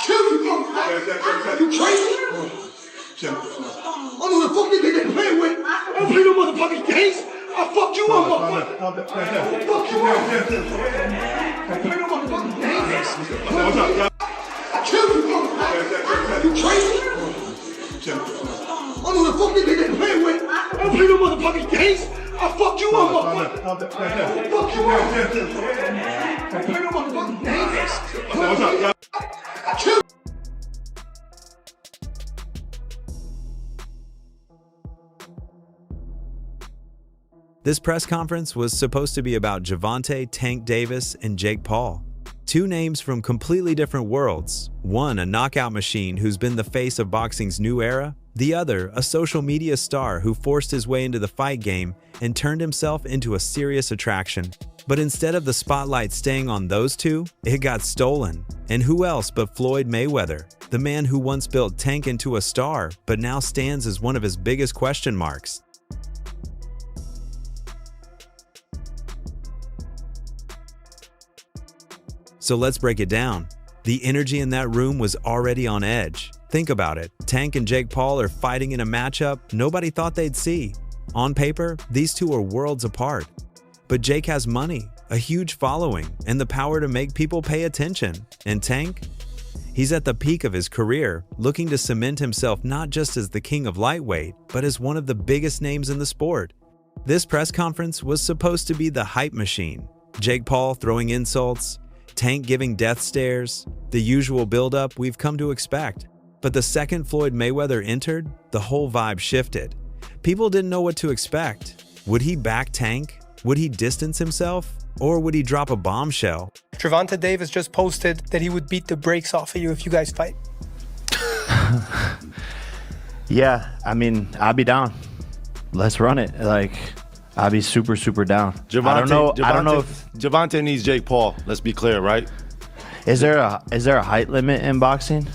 Kill you, motherfucker. You crazy? I don't know the fuck they think they playing with. I don't play no motherfucking games. I'll fuck you up, motherfucker. I'll fuck you up. I play no motherfucking games. I kill you, motherfucker. You crazy? I don't know the fuck they think they playing with. I don't play no motherfucking games. I'll fuck you up, motherfucker. I'll fuck you up. I play no motherfucking games. I kill you. This press conference was supposed to be about Gervonta Tank Davis and Jake Paul. Two names from completely different worlds. One, a knockout machine who's been the face of boxing's new era. The other, a social media star who forced his way into the fight game and turned himself into a serious attraction. But instead of the spotlight staying on those two, it got stolen. And who else but Floyd Mayweather, the man who once built Tank into a star, but now stands as one of his biggest question marks. So let's break it down. The energy in that room was already on edge. Think about it. Tank and Jake Paul are fighting in a matchup nobody thought they'd see. On paper, these two are worlds apart. But Jake has money, a huge following, and the power to make people pay attention. And Tank? He's at the peak of his career, looking to cement himself not just as the king of lightweight, but as one of the biggest names in the sport. This press conference was supposed to be the hype machine. Jake Paul throwing insults, Tank giving death stares, the usual buildup we've come to expect. But the second Floyd Mayweather entered, the whole vibe shifted. People didn't know what to expect. Would he back Tank? Would he distance himself? Or would he drop a bombshell? Gervonta Davis just posted that he would beat the brakes off of you if you guys fight. Yeah, I mean, I'll be down. Let's run it. I'll be super, super down. I don't know if Gervonta needs Jake Paul. Let's be clear, right? Is there a height limit in boxing?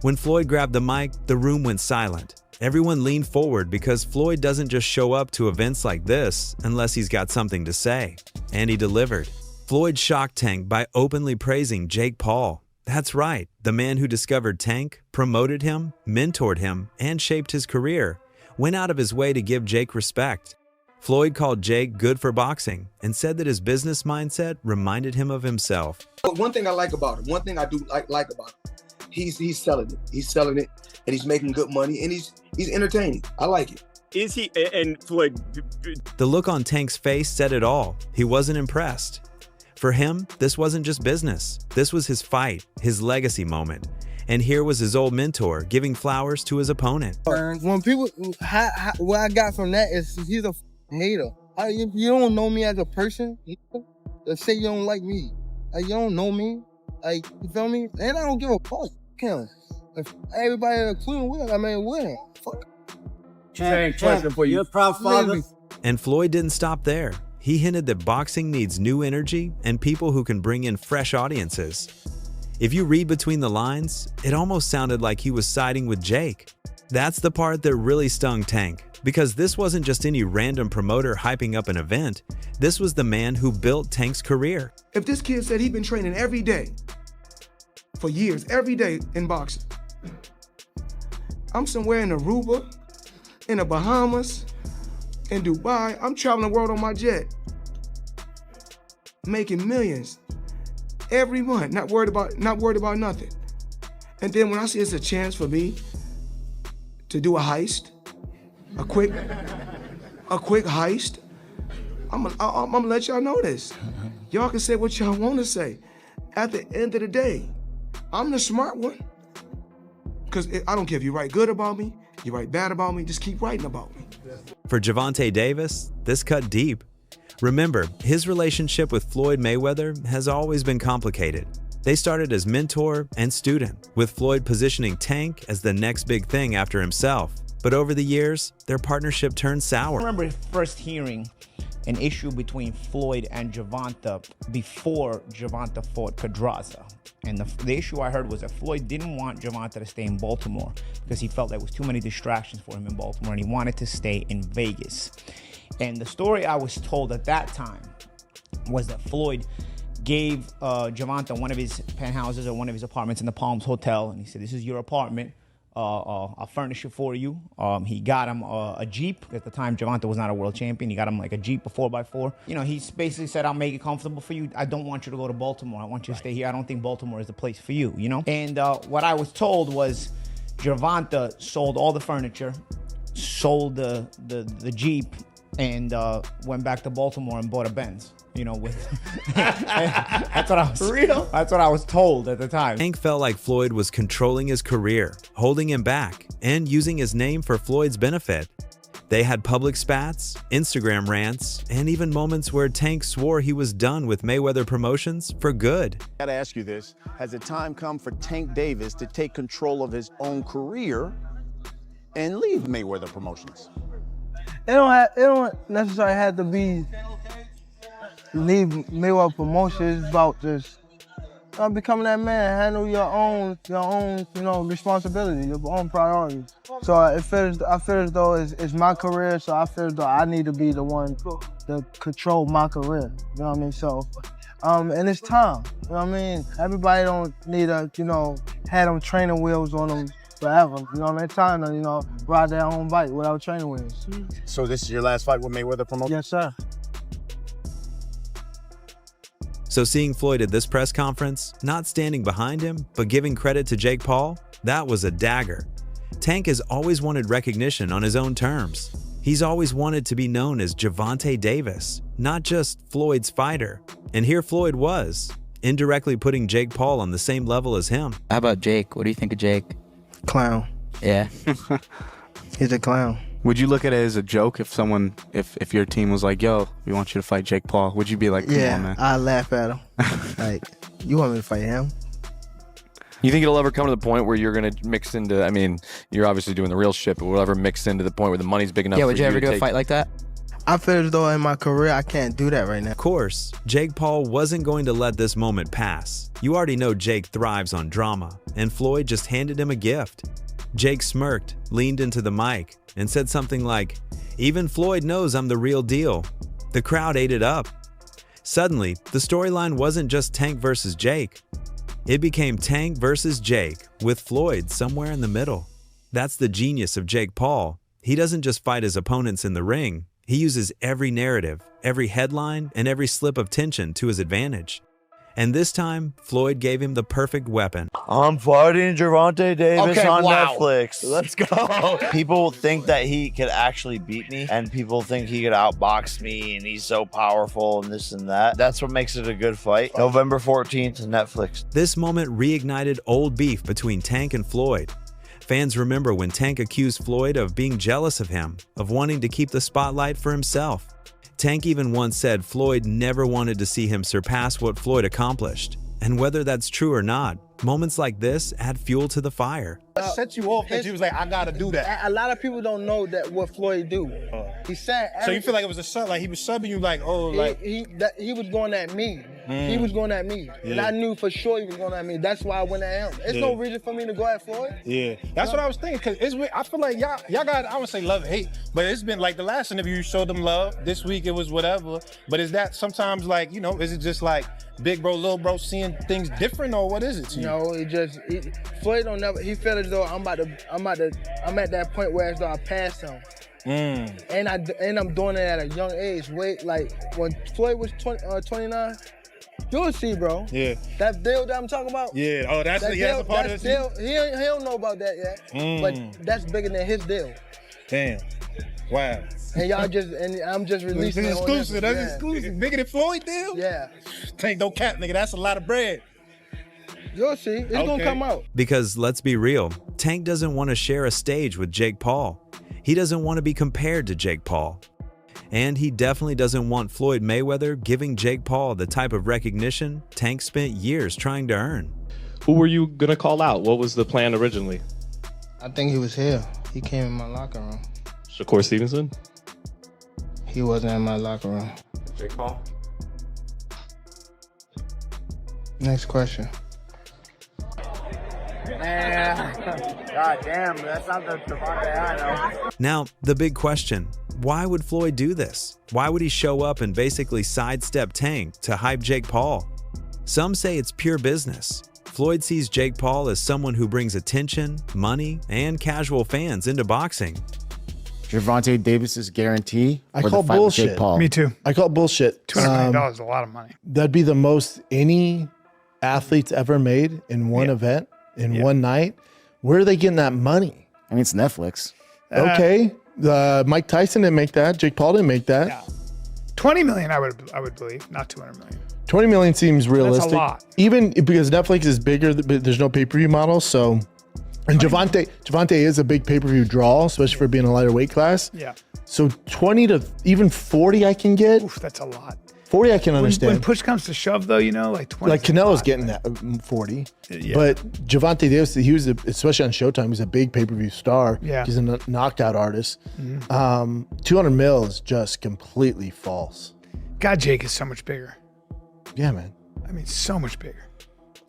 When Floyd grabbed the mic, the room went silent. Everyone leaned forward because Floyd doesn't just show up to events like this unless he's got something to say. And he delivered. Floyd shocked Tank by openly praising Jake Paul. That's right, the man who discovered Tank, promoted him, mentored him, and shaped his career, went out of his way to give Jake respect. Floyd called Jake good for boxing and said that his business mindset reminded him of himself. But one thing I like about him, one thing I do like about him, he's selling it. He's selling it, and he's making good money, and he's entertaining. I like it. Is he, and Floyd... The look on Tank's face said it all. He wasn't impressed. For him, this wasn't just business. This was his fight, his legacy moment. And here was his old mentor giving flowers to his opponent. When people, what I got from that is he's a hater. If you don't know me as a person, let's say you don't like me. You don't know me. You feel me? And I don't give a fuck. If everybody including with fuck. Question for you. You're a proud father. And Floyd didn't stop there. He hinted that boxing needs new energy and people who can bring in fresh audiences. If you read between the lines, it almost sounded like he was siding with Jake. That's the part that really stung Tank, because this wasn't just any random promoter hyping up an event. This was the man who built Tank's career. If this kid said he'd been training every day for years, every day in boxing, I'm somewhere in Aruba, in the Bahamas, in Dubai. I'm traveling the world on my jet, making millions every month, not worried about nothing. And then when I see it's a chance for me to do a heist, a quick heist, I'm gonna let y'all know this. Y'all can say what y'all want to say. At the end of the day, I'm the smart one. Because I don't care if you write good about me, you write bad about me, just keep writing about me. For Gervonta Davis, this cut deep. Remember, his relationship with Floyd Mayweather has always been complicated. They started as mentor and student, with Floyd positioning Tank as the next big thing after himself. But over the years, their partnership turned sour. I remember first hearing an issue between Floyd and Gervonta before Gervonta fought Pedraza. And the issue I heard was that Floyd didn't want Gervonta to stay in Baltimore because he felt there was too many distractions for him in Baltimore and he wanted to stay in Vegas. And the story I was told at that time was that Floyd gave Gervonta one of his penthouses or one of his apartments in the Palms Hotel, and he said, "This is your apartment. I'll furnish it for you." He got him a Jeep. At the time, Gervonta was not a world champion. He got him like a Jeep, a 4x4. You know, he basically said, "I'll make it comfortable for you. I don't want you to go to Baltimore. I want you to stay here. I don't think Baltimore is the place for you," you know? And what I was told was Gervonta sold all the furniture, sold the Jeep, and went back to Baltimore and bought a Benz. You know, with that's what I was real. That's what I was told at the time. Tank felt like Floyd was controlling his career, holding him back, and using his name for Floyd's benefit. They had public spats, Instagram rants, and even moments where Tank swore he was done with Mayweather Promotions for good. I gotta ask you this: has the time come for Tank Davis to take control of his own career and leave Mayweather Promotions? It don't necessarily have to be leave Mayweather Promotions. It's about just becoming that man, handle your own, you know, responsibility, your own priorities. So I feel as though it's my career, so I feel as though I need to be the one to control my career. You know what I mean? So, and it's time. You know what I mean? Everybody don't need to, you know, have them training wheels on them forever. You know what I mean? It's time to, you know, ride their own bike without training wheels. So this is your last fight with Mayweather Promotions? Yes, sir. So seeing Floyd at this press conference, not standing behind him, but giving credit to Jake Paul, that was a dagger. Tank has always wanted recognition on his own terms. He's always wanted to be known as Gervonta Davis, not just Floyd's fighter. And here Floyd was, indirectly putting Jake Paul on the same level as him. How about Jake? What do you think of Jake? Clown. Yeah. He's a clown. Would you look at it as a joke if someone, if your team was like, "Yo, we want you to fight Jake Paul"? Would you be like, "Come on, man"? I laugh at him. Like, you want me to fight him? You think it'll ever come to the point where you're going to mix into, I mean, you're obviously doing the real shit, but will it ever mix into the point where the money's big enough Yeah, for would you ever to do a take... fight like that? I feel as though in my career, I can't do that right now. Of course, Jake Paul wasn't going to let this moment pass. You already know Jake thrives on drama, and Floyd just handed him a gift. Jake smirked, leaned into the mic, and said something like, "Even Floyd knows I'm the real deal." The crowd ate it up. Suddenly, the storyline wasn't just Tank versus Jake. It became Tank versus Jake, with Floyd somewhere in the middle. That's the genius of Jake Paul. He doesn't just fight his opponents in the ring. He uses every narrative, every headline, and every slip of tension to his advantage. And this time, Floyd gave him the perfect weapon. I'm fighting Gervonta Davis on wow. Netflix. Let's go. People think that he could actually beat me, and people think he could outbox me, and he's so powerful and this and that. That's what makes it a good fight. November 14th, Netflix. This moment reignited old beef between Tank and Floyd. Fans remember when Tank accused Floyd of being jealous of him, of wanting to keep the spotlight for himself. Tank even once said Floyd never wanted to see him surpass what Floyd accomplished. And whether that's true or not, moments like this add fuel to the fire. Set you off that you was like, I gotta do that. A lot of people don't know that what Floyd do. He said. So you feel like it was a sub, like he was subbing you, like, oh, like he was going at me. He was going at me, and I knew for sure he was going at me. That's why I went at him. There's no reason for me to go at Floyd. Yeah, that's what I was thinking. Cause it's weird. I feel like y'all got, I would say love, hate, but it's been like the last interview you showed them love. This week it was whatever. But is that sometimes like, you know, is it just like big bro, little bro seeing things different, or what is it to you? No, Floyd don't never. He felt as though I'm at that point where as though I passed him. And I'm doing it at a young age. Wait, like when Floyd was 29, you'll see, bro. Yeah. That deal that I'm talking about. Yeah. Oh, that's a part of deal. He don't know about that yet. But that's bigger than his deal. Damn. Wow. And I'm just releasing it. Exclusive. That's exclusive. Bigger than Floyd deal? Yeah. Tank, don't cap, nigga. That's a lot of bread. You'll see. It's gonna come out. Because let's be real, Tank doesn't want to share a stage with Jake Paul. He doesn't want to be compared to Jake Paul. And he definitely doesn't want Floyd Mayweather giving Jake Paul the type of recognition Tank spent years trying to earn. Who were you gonna call out? What was the plan originally? I think he was here. He came in my locker room. Shakur Stevenson? He wasn't in my locker room. Jake Paul? Next question. God damn, that's not the Gervonta I know. Now, the big question, why would Floyd do this? Why would he show up and basically sidestep Tank to hype Jake Paul? Some say it's pure business. Floyd sees Jake Paul as someone who brings attention, money, and casual fans into boxing. Gervonta Davis's guarantee. I or call the fight with bullshit. Jake Paul? Me too. I call bullshit. $200 million is a lot of money. That'd be the most any athletes ever made in one event, in one night. Where are they getting that money? I mean, it's Netflix. Okay. Mike Tyson didn't make that. Jake Paul didn't make that. Yeah. 20 million, I would believe, not 200 million. 20 million seems realistic. That's a lot. Even because Netflix is bigger, but there's no pay-per-view model. So, and Gervonta is a big pay-per-view draw, especially for being a lighter weight class. Yeah. So 20 to even 40 I can get. Oof, that's a lot. 40 I can understand. When push comes to shove, though, you know, like 20. Like Canelo's getting that 40. Yeah. But Gervonta Davis, he was, especially on Showtime, he's a big pay-per-view star. Yeah. He's a knockout artist. 200 mil is just completely false. God, Jake is so much bigger. Yeah, man. I mean, so much bigger.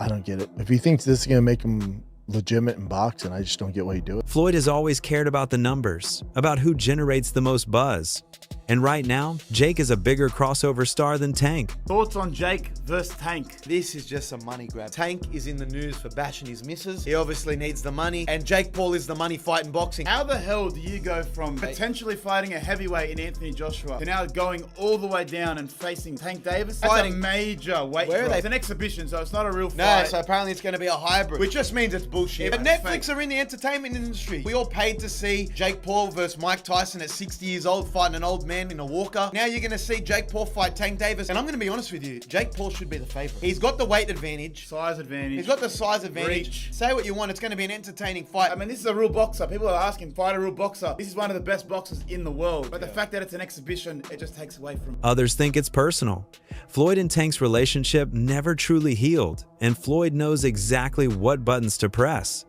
I don't get it. If he thinks this is going to make him legitimate in boxing, I just don't get why he do it. Floyd has always cared about the numbers, about who generates the most buzz. And right now, Jake is a bigger crossover star than Tank. Thoughts on Jake versus Tank? This is just a money grab. Tank is in the news for bashing his missus. He obviously needs the money, and Jake Paul is the money fight in boxing. How the hell do you go from potentially fighting a heavyweight in Anthony Joshua to now going all the way down and facing Tank Davis? That's a major weight drop. It's an exhibition, so it's not a real fight. No, so apparently it's going to be a hybrid, which just means it's bullshit. But Netflix are in the entertainment industry. We all paid to see Jake Paul versus Mike Tyson at 60 years old fighting an old man in a walker. Now you're going to see Jake Paul fight Tank Davis. And I'm going to be honest with you, Jake Paul should be the favorite. He's got the weight advantage. Size advantage. He's got the size advantage. Reach. Say what you want, it's going to be an entertaining fight. I mean, this is a real boxer. People are asking, fight a real boxer. This is one of the best boxers in the world. But the fact that it's an exhibition, it just takes away from it. Others think it's personal. Floyd and Tank's relationship never truly healed, and Floyd knows exactly what buttons to press.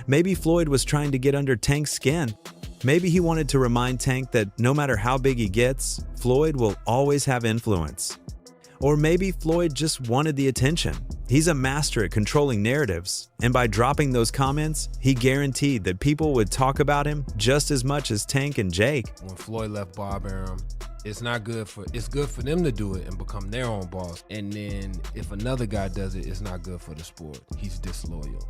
Maybe Floyd was trying to get under Tank's skin. Maybe he wanted to remind Tank that no matter how big he gets, Floyd will always have influence. Or maybe Floyd just wanted the attention. He's a master at controlling narratives, and by dropping those comments, he guaranteed that people would talk about him just as much as Tank and Jake. When Floyd left Bob Arum, it's good for them to do it and become their own boss. And then if another guy does it, it's not good for the sport. He's disloyal.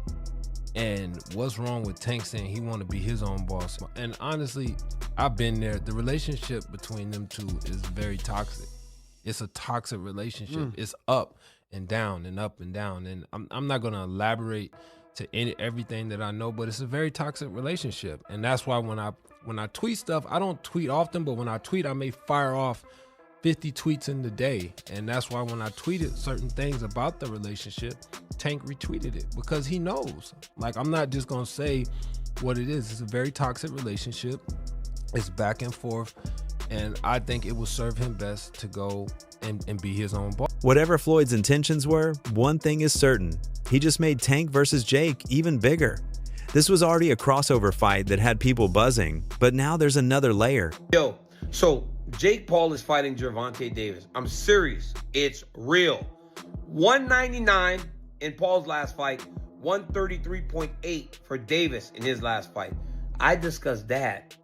And what's wrong with Tank saying he want to be his own boss? And honestly, I've been there. The relationship between them two is very toxic. It's a toxic relationship. It's up and down and up and down. And I'm not going to elaborate to everything that I know, but it's a very toxic relationship. And that's why when I tweet stuff, I don't tweet often, but when I tweet, I may fire off 50 tweets in the day. And that's why when I tweeted certain things about the relationship, Tank retweeted it because he knows. Like, I'm not just gonna say what it is. It's a very toxic relationship. It's back and forth. And I think it will serve him best to go and be his own boss. Whatever Floyd's intentions were, one thing is certain. He just made Tank versus Jake even bigger. This was already a crossover fight that had people buzzing, but now there's another layer. Yo, so Jake Paul is fighting Gervonta Davis. I'm serious. It's real. 199 in Paul's last fight, 133.8 for Davis in his last fight. I discussed that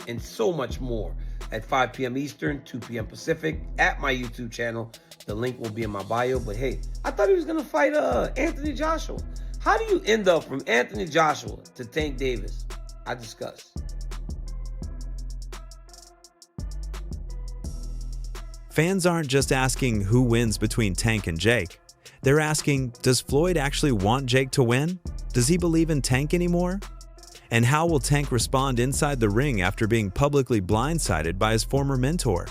and so much more at 5 p.m. Eastern, 2 p.m. Pacific at my YouTube channel. The link will be in my bio. But hey, I thought he was going to fight Anthony Joshua. How do you end up from Anthony Joshua to Tank Davis? I discussed. Fans aren't just asking who wins between Tank and Jake. They're asking, does Floyd actually want Jake to win? Does he believe in Tank anymore? And how will Tank respond inside the ring after being publicly blindsided by his former mentor?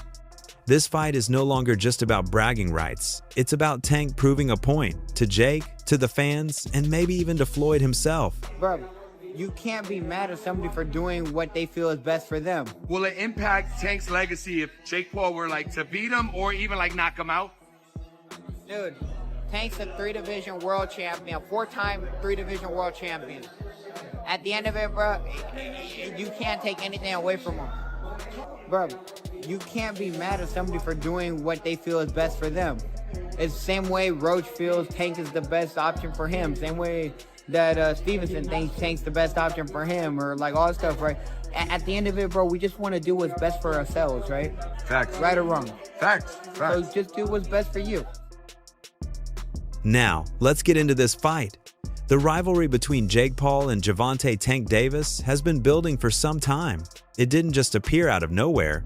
This fight is no longer just about bragging rights. It's about Tank proving a point to Jake, to the fans, and maybe even to Floyd himself. Bro, you can't be mad at somebody for doing what they feel is best for them. Will it impact Tank's legacy if Jake Paul were like to beat him or even like knock him out? Dude, Tank's a 3-division world champion, 4-time 3-division world champion. At the end of it, bro, you can't take anything away from him. Bro, you can't be mad at somebody for doing what they feel is best for them. It's the same way Roach feels Tank is the best option for him. Same way that Stevenson thinks Tank's the best option for him, or like all that stuff, right? At the end of it, bro, we just want to do what's best for ourselves, right? Facts. Right or wrong? Facts. So just do what's best for you. Now, let's get into this fight. The rivalry between Jake Paul and Gervonta "Tank" Davis has been building for some time. It didn't just appear out of nowhere.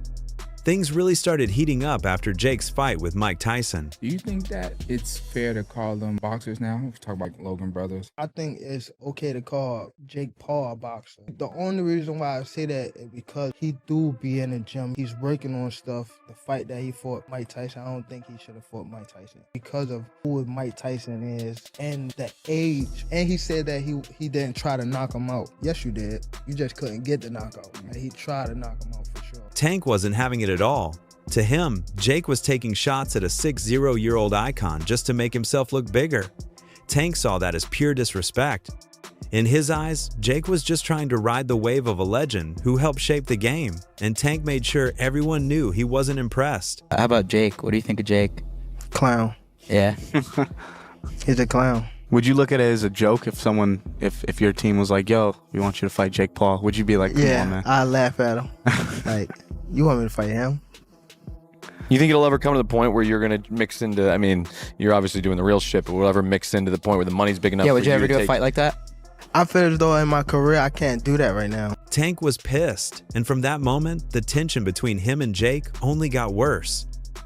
Things really started heating up after Jake's fight with Mike Tyson. Do you think that it's fair to call them boxers now? We talk about Logan brothers. I think it's okay to call Jake Paul a boxer. The only reason why I say that is because he do be in the gym. He's working on stuff. The fight that he fought Mike Tyson, I don't think he should have fought Mike Tyson because of who Mike Tyson is and the age. And he said that he didn't try to knock him out. Yes, you did. You just couldn't get the knockout. And he tried to knock him out for sure. Tank wasn't having it at all. To him, Jake was taking shots at a 60-year-old icon just to make himself look bigger. Tank saw that as pure disrespect. In his eyes, Jake was just trying to ride the wave of a legend who helped shape the game, and Tank made sure everyone knew he wasn't impressed. How about Jake? What do you think of Jake? Clown. Yeah. He's a clown. Would you look at it as a joke if someone, if your team was like, yo, we want you to fight Jake Paul? Would you be like, come on, man? I laugh at him. Like, you want me to fight him? You think it'll ever come to the point where you're going to mix into, I mean, you're obviously doing the real shit, but will it ever mix into the point where the money's big enough? Yeah, would for you ever to do a take... fight like that? I feel as though in my career, I can't do that right now. Tank was pissed, and from that moment, the tension between him and Jake only got worse.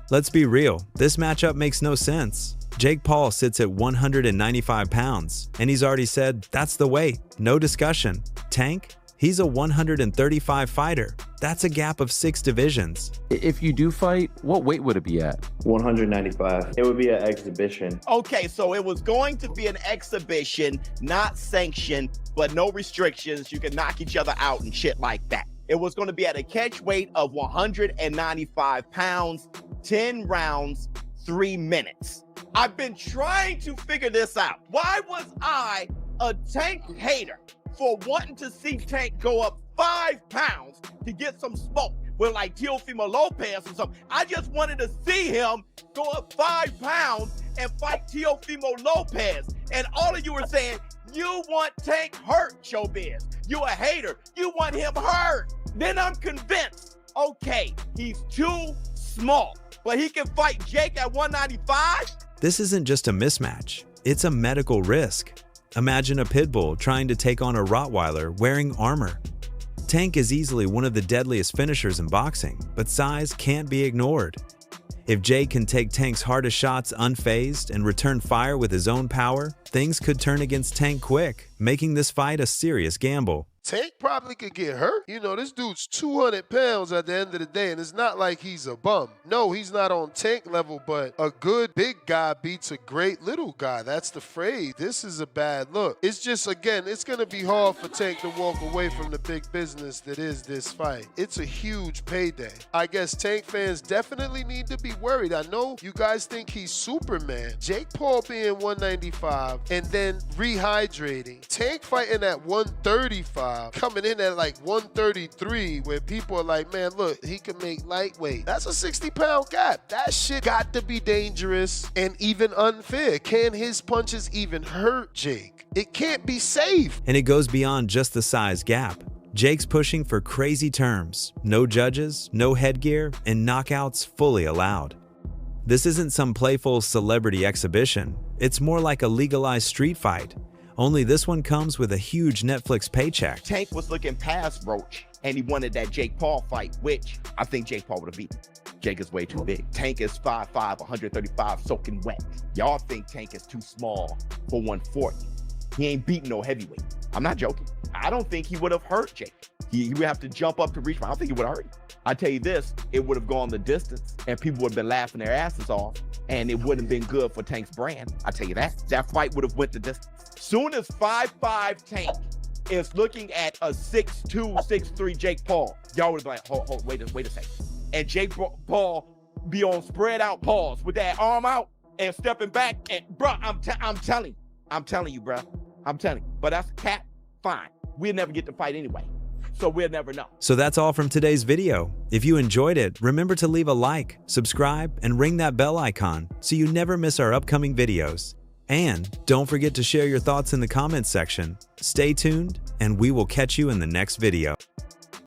Let's be real, this matchup makes no sense. Jake Paul sits at 195 pounds, and he's already said that's the weight, no discussion. Tank? He's a 135 fighter. That's a gap of 6 divisions. If you do fight, what weight would it be at? 195. It would be an exhibition. Okay, so it was going to be an exhibition, not sanctioned, but no restrictions. You can knock each other out and shit like that. It was going to be at a catch weight of 195 pounds, 10 rounds, 3 minutes. I've been trying to figure this out. Why was I a Tank hater for wanting to see Tank go up 5 pounds to get some smoke with like Teofimo Lopez or something? I just wanted to see him go up 5 pounds and fight Teofimo Lopez. And all of you were saying, you want Tank hurt, Showbiz. You a hater. You want him hurt. Then I'm convinced, okay, he's too small, but he can fight Jake at 195? This isn't just a mismatch, it's a medical risk. Imagine a pit bull trying to take on a Rottweiler wearing armor. Tank is easily one of the deadliest finishers in boxing, but size can't be ignored. If Jake can take Tank's hardest shots unfazed and return fire with his own power, things could turn against Tank quick, making this fight a serious gamble. Tank probably could get hurt. You know, this dude's 200 pounds at the end of the day, and it's not like he's a bum. No, he's not on Tank level, but a good big guy beats a great little guy. That's the phrase. This is a bad look. It's just, again, it's going to be hard for Tank to walk away from the big business that is this fight. It's a huge payday. I guess Tank fans definitely need to be worried. I know you guys think he's Superman. Jake Paul being 195 and then rehydrating. Tank fighting at 135. Coming in at like 133 where people are like, man, look, he can make lightweight. That's a 60-pound gap. That shit got to be dangerous and even unfair. Can his punches even hurt Jake? It can't be safe. And it goes beyond just the size gap. Jake's pushing for crazy terms. No judges, no headgear, and knockouts fully allowed. This isn't some playful celebrity exhibition. It's more like a legalized street fight. Only this one comes with a huge Netflix paycheck. Tank was looking past Roach, and he wanted that Jake Paul fight, which I think Jake Paul would have beaten. Jake is way too big. Tank is 5'5", 135, soaking wet. Y'all think Tank is too small for 140. He ain't beating no heavyweight. I'm not joking. I don't think he would have hurt Jake. He would have to jump up to reach. I don't think he would have hurt him. I tell you this, it would have gone the distance, and people would have been laughing their asses off, and it wouldn't have been good for Tank's brand. I tell you that. That fight would have went the distance. Soon as 5'5" Tank is looking at a 6'2", 6'3" Jake Paul, y'all would be like, hold, wait a second. And Jake Paul be on spread out paws with that arm out and stepping back. And bro, I'm telling you, bro. I'm telling you. But that's cat, fine. We'll never get to fight anyway. So we'll never know. So that's all from today's video. If you enjoyed it, remember to leave a like, subscribe, and ring that bell icon so you never miss our upcoming videos. And don't forget to share your thoughts in the comments section. Stay tuned, and we will catch you in the next video.